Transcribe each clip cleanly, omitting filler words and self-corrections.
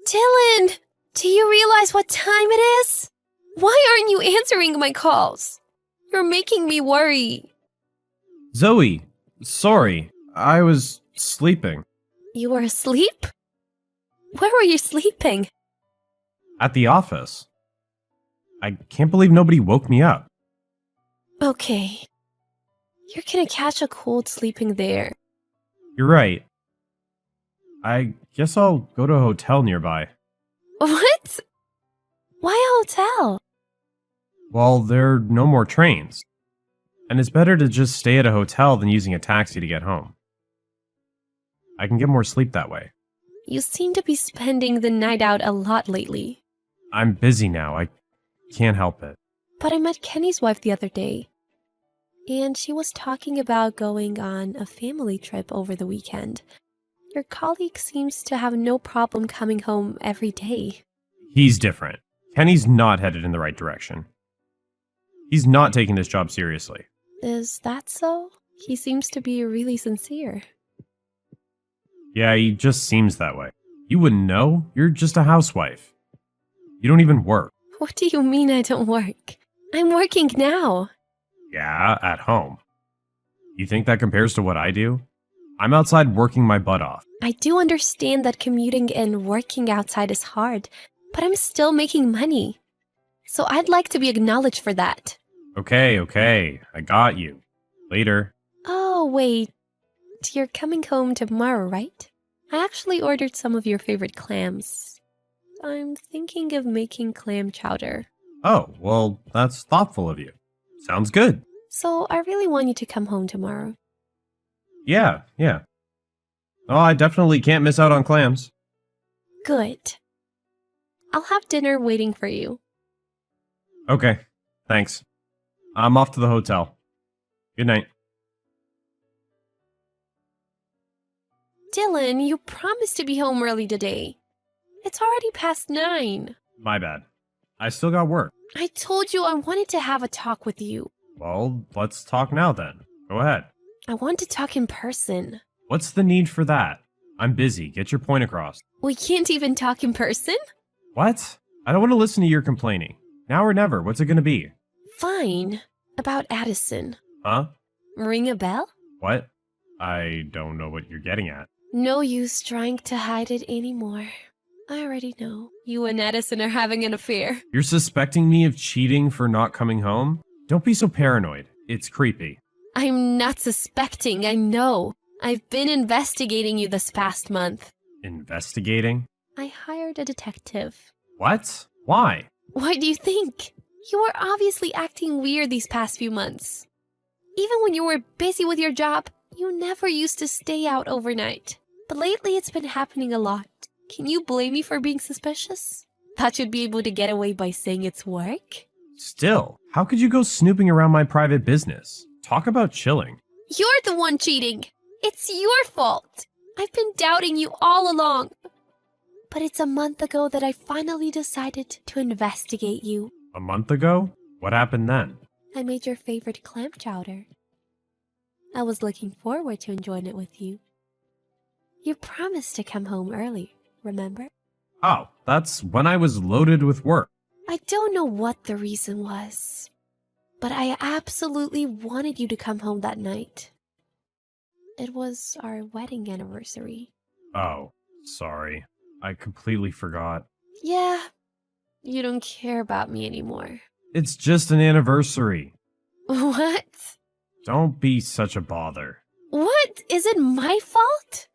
Dylan! Do you realize what time it is? Why aren't you answering my calls? You're making me worry. Zoe, sorry, I was sleeping. You were asleep? Where were you sleeping? At the office. I can't believe nobody woke me up. Okay. You're gonna catch a cold sleeping there. You're right. I guess I'll go to a hotel nearby. What? Why a hotel? Well, there are no more trains. And it's better to just stay at a hotel than using a taxi to get home. I can get more sleep that way. You seem to be spending the night out a lot lately. I'm busy now. I can't help it. But I met Kenny's wife the other day. And she was talking about going on a family trip over the weekend. Your colleague seems to have no problem coming home every day. He's different. Kenny's not headed in the right direction. He's not taking this job seriously. Is that so? He seems to be really sincere. Yeah, he just seems that way. You wouldn't know. You're just a housewife. You don't even work. What do you mean I don't work? I'm working now. Yeah, at home. You think that compares to what I do? I'm outside working my butt off. I do understand that commuting and working outside is hard, but I'm still making money. So I'd like to be acknowledged for that. Okay, I got you. Later. Oh, wait. You're coming home tomorrow, right? I actually ordered some of your favorite clams. I'm thinking of making clam chowder. Oh, well, that's thoughtful of you. Sounds good. So I really want you to come home tomorrow. Yeah. Oh, I definitely can't miss out on clams. Good. I'll have dinner waiting for you. Okay, thanks. I'm off to the hotel. Good night. Dylan, you promised to be home early today. It's already past 9. My bad. I still got work. I told you I wanted to have a talk with you. Well, let's talk now then. Go ahead. I want to talk in person. What's the need for that? I'm busy. Get your point across. We can't even talk in person? What? I don't want to listen to your complaining. Now or never. What's it gonna be? Fine. About Addison. Huh? Ring a bell? What? I don't know what you're getting at. No use trying to hide it anymore. I already know. You and Addison are having an affair. You're suspecting me of cheating for not coming home? Don't be so paranoid. It's creepy. I'm not suspecting, I know. I've been investigating you this past month. Investigating? I hired a detective. What? Why? Why do you think? You were obviously acting weird these past few months. Even when you were busy with your job, you never used to stay out overnight. But lately it's been happening a lot. Can you blame me for being suspicious? Thought you'd be able to get away by saying it's work? Still, how could you go snooping around my private business? Talk about chilling. You're the one cheating. It's your fault. I've been doubting you all along. But it's a month ago that I finally decided to investigate you. A month ago? What happened then? I made your favorite clam chowder. I was looking forward to enjoying it with you. You promised to come home early, remember? Oh, that's when I was loaded with work. I don't know what the reason was, but I absolutely wanted you to come home that night. It was our wedding anniversary. Oh, sorry. I completely forgot. Yeah, you don't care about me anymore. It's just an anniversary. What? Don't be such a bother. What? Is it my fault?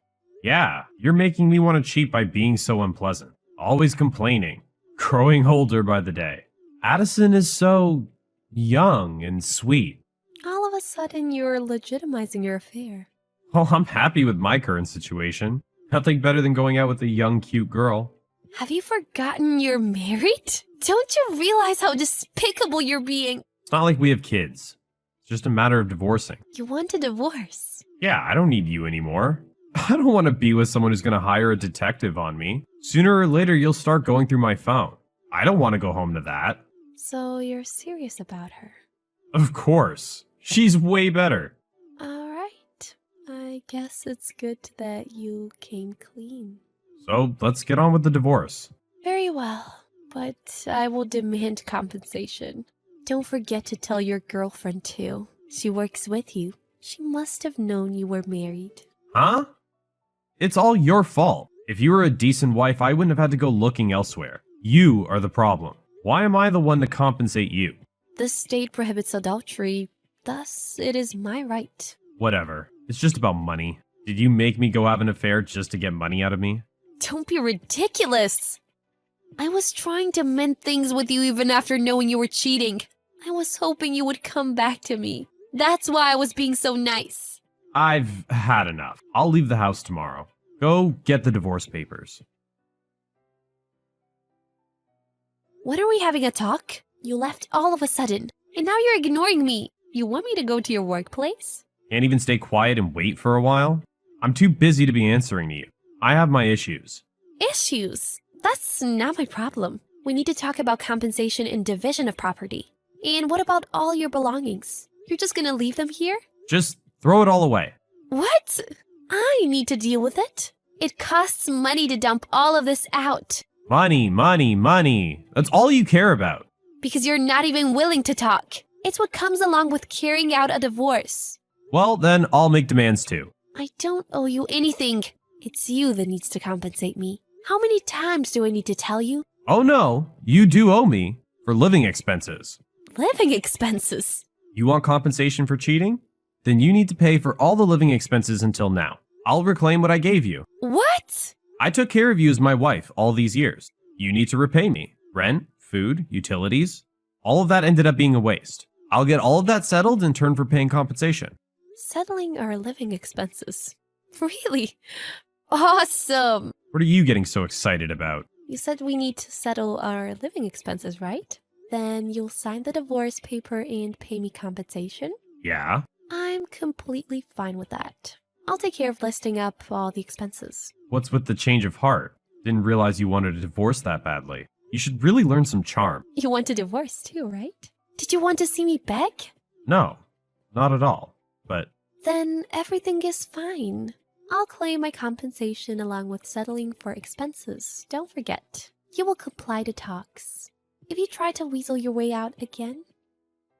Yeah, you're making me want to cheat by being so unpleasant. Always complaining. Growing older by the day. Addison is so young and sweet. All of a sudden, you're legitimizing your affair. Well, I'm happy with my current situation. Nothing better than going out with a young, cute girl. Have you forgotten you're married? Don't you realize how despicable you're being? It's not like we have kids. It's just a matter of divorcing. You want a divorce? Yeah, I don't need you anymore. I don't want to be with someone who's going to hire a detective on me. Sooner or later, you'll start going through my phone. I don't want to go home to that. So you're serious about her? Of course. She's way better. All right. I guess it's good that you came clean. So let's get on with the divorce. Very well, but I will demand compensation. Don't forget to tell your girlfriend too. She works with you. She must have known you were married. Huh? It's all your fault. If you were a decent wife, I wouldn't have had to go looking elsewhere. You are the problem. Why am I the one to compensate you? The state prohibits adultery, thus it is my right. Whatever. It's just about money. Did you make me go have an affair just to get money out of me? Don't be ridiculous! I was trying to mend things with you even after knowing you were cheating. I was hoping you would come back to me. That's why I was being so nice. I've had enough. I'll leave the house tomorrow. Go get the divorce papers. When are we having a talk? You left all of a sudden, and now you're ignoring me. You want me to go to your workplace? Can't even stay quiet and wait for a while? I'm too busy to be answering to you. I have my issues. Issues? That's not my problem. We need to talk about compensation and division of property. And what about all your belongings? You're just gonna leave them here? Just throw it all away. What? I need to deal with it. It costs money to dump all of this out. Money, money, money. That's all you care about. Because you're not even willing to talk. It's what comes along with carrying out a divorce. Well, then I'll make demands too. I don't owe you anything. It's you that needs to compensate me. How many times do I need to tell you? Oh no, you do owe me for living expenses. Living expenses. You want compensation for cheating? Then you need to pay for all the living expenses until now. I'll reclaim what I gave you. What? I took care of you as my wife all these years. You need to repay me. Rent, food, utilities. All of that ended up being a waste. I'll get all of that settled in turn for paying compensation. Settling our living expenses. Really? Awesome. What are you getting so excited about? You said we need to settle our living expenses, right? Then you'll sign the divorce paper and pay me compensation? Yeah? I'm completely fine with that. I'll take care of listing up all the expenses. What's with the change of heart? Didn't realize you wanted a divorce that badly. You should really learn some charm. You want a divorce too, right? Did you want to see me beg? No, not at all. But Then everything is fine. I'll claim my compensation along with settling for expenses. Don't forget, you will comply to talks. If you try to weasel your way out again,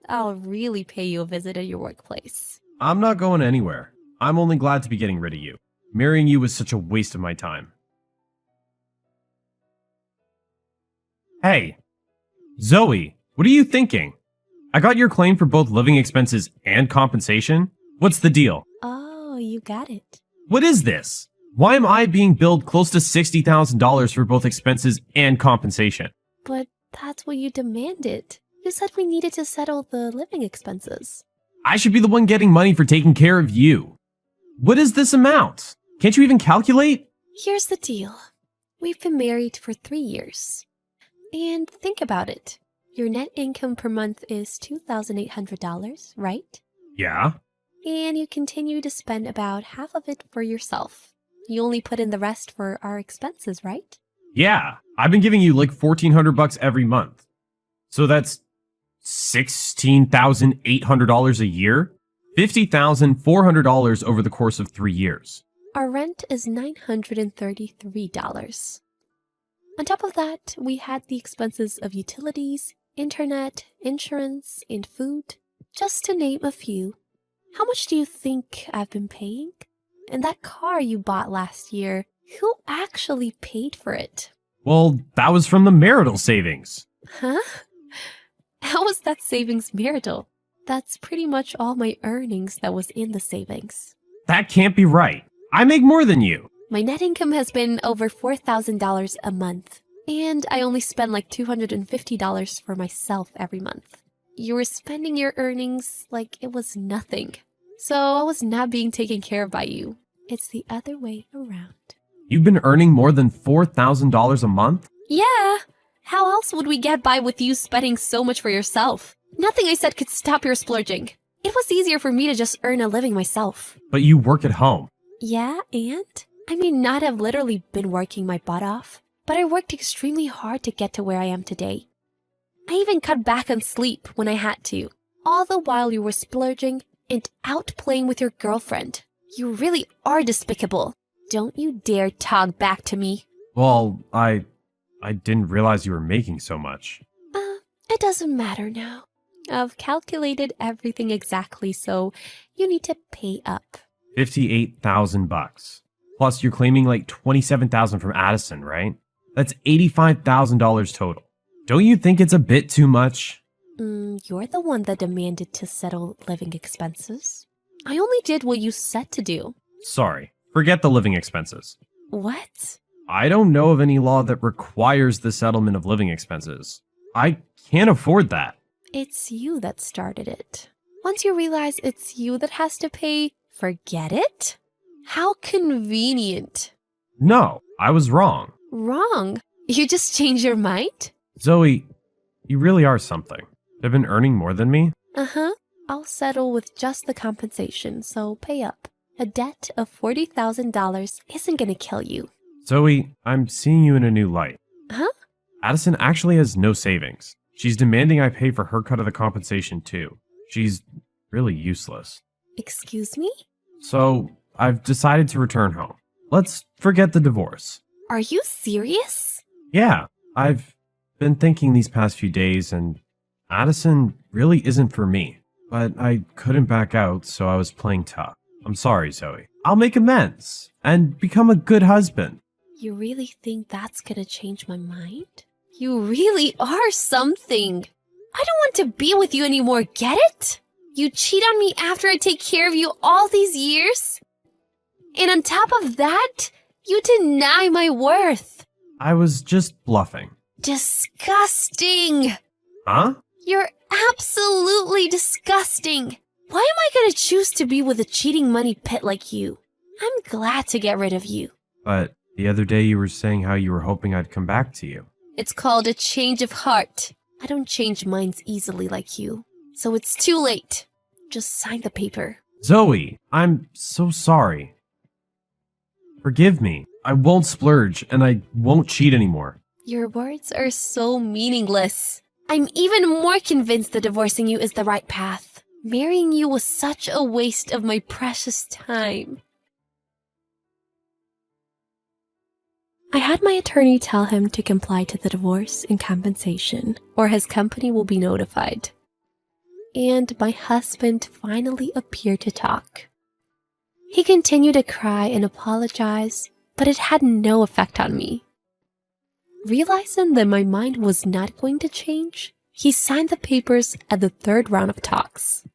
I'll really pay you a visit at your workplace. I'm not going anywhere. I'm only glad to be getting rid of you. Marrying you was such a waste of my time. Hey, Zoe, what are you thinking? I got your claim for both living expenses and compensation. What's the deal? Oh, you got it. What is this? Why am I being billed close to $60,000 for both expenses and compensation? But that's what you demanded. You said we needed to settle the living expenses. I should be the one getting money for taking care of you. What is this amount? Can't you even calculate? Here's the deal. We've been married for 3 years. And think about it. Your net income per month is $2,800, right? Yeah. And you continue to spend about half of it for yourself. You only put in the rest for our expenses, right? Yeah. I've been giving you like $1,400 every month. So that's $16,800 a year? $50,400 over the course of 3 years. Our rent is $933. On top of that, we had the expenses of utilities, internet, insurance, and food, just to name a few. How much do you think I've been paying? And that car you bought last year, who actually paid for it? Well, that was from the marital savings. Huh? How was that savings marital? That's pretty much all my earnings that was in the savings. That can't be right. I make more than you. My net income has been over $4,000 a month, and I only spend like $250 for myself every month. You were spending your earnings like it was nothing. So I was not being taken care of by you. It's the other way around. You've been earning more than $4,000 a month? Yeah! How else would we get by with you spending so much for yourself? Nothing I said could stop your splurging. It was easier for me to just earn a living myself. But you work at home. Yeah, and? I may not have literally been working my butt off, but I worked extremely hard to get to where I am today. I even cut back on sleep when I had to, all the while you were splurging and out playing with your girlfriend. You really are despicable. Don't you dare talk back to me. Well, I didn't realize you were making so much. It doesn't matter now. I've calculated everything exactly, so you need to pay up. $58,000. Plus, you're claiming like $27,000 from Addison, right? That's $85,000 total. Don't you think it's a bit too much? You're the one that demanded to settle living expenses. I only did what you said to do. Sorry, forget the living expenses. What? I don't know of any law that requires the settlement of living expenses. I can't afford that. It's you that started it. Once you realize it's you that has to pay, forget it? How convenient. No, I was wrong. Wrong. You just changed your mind? Zoe, you really are something. They've been earning more than me? Uh-huh. I'll settle with just the compensation, so pay up. A debt of $40,000 isn't gonna kill you. Zoe, I'm seeing you in a new light. Huh? Addison actually has no savings. She's demanding I pay for her cut of the compensation too. She's really useless. Excuse me? So, I've decided to return home. Let's forget the divorce. Are you serious? Yeah, I've been thinking these past few days, and Addison really isn't for me. But I couldn't back out, so I was playing tough. I'm sorry, Zoe. I'll make amends and become a good husband. You really think that's gonna change my mind? You really are something. I don't want to be with you anymore, get it? You cheat on me after I take care of you all these years? And on top of that, you deny my worth. I was just bluffing. Disgusting. Huh? You're absolutely disgusting. Why am I gonna choose to be with a cheating money pit like you? I'm glad to get rid of you. But the other day you were saying how you were hoping I'd come back to you. It's called a change of heart. I don't change minds easily like you. So it's too late. Just sign the paper. Zoe, I'm so sorry. Forgive me. I won't splurge and I won't cheat anymore. Your words are so meaningless. I'm even more convinced that divorcing you is the right path. Marrying you was such a waste of my precious time. I had my attorney tell him to comply to the divorce and compensation, or his company will be notified. And my husband finally appeared to talk. He continued to cry and apologize, but it had no effect on me. Realizing that my mind was not going to change, he signed the papers at the third round of talks.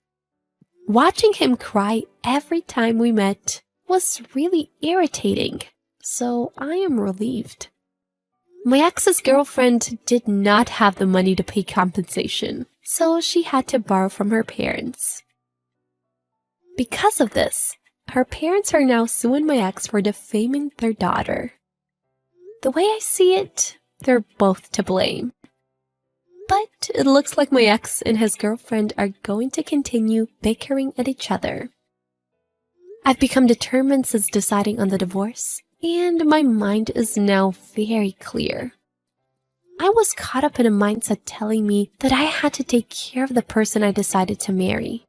Watching him cry every time we met was really irritating, so I am relieved. My ex's girlfriend did not have the money to pay compensation, so she had to borrow from her parents. Because of this, her parents are now suing my ex for defaming their daughter. The way I see it, they're both to blame. But it looks like my ex and his girlfriend are going to continue bickering at each other. I've become determined since deciding on the divorce, and my mind is now very clear. I was caught up in a mindset telling me that I had to take care of the person I decided to marry.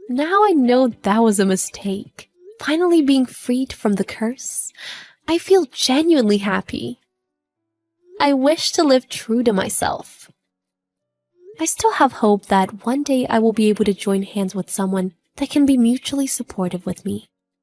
Now I know that was a mistake. Finally being freed from the curse, I feel genuinely happy. I wish to live true to myself. I still have hope that one day I will be able to join hands with someone that can be mutually supportive with me.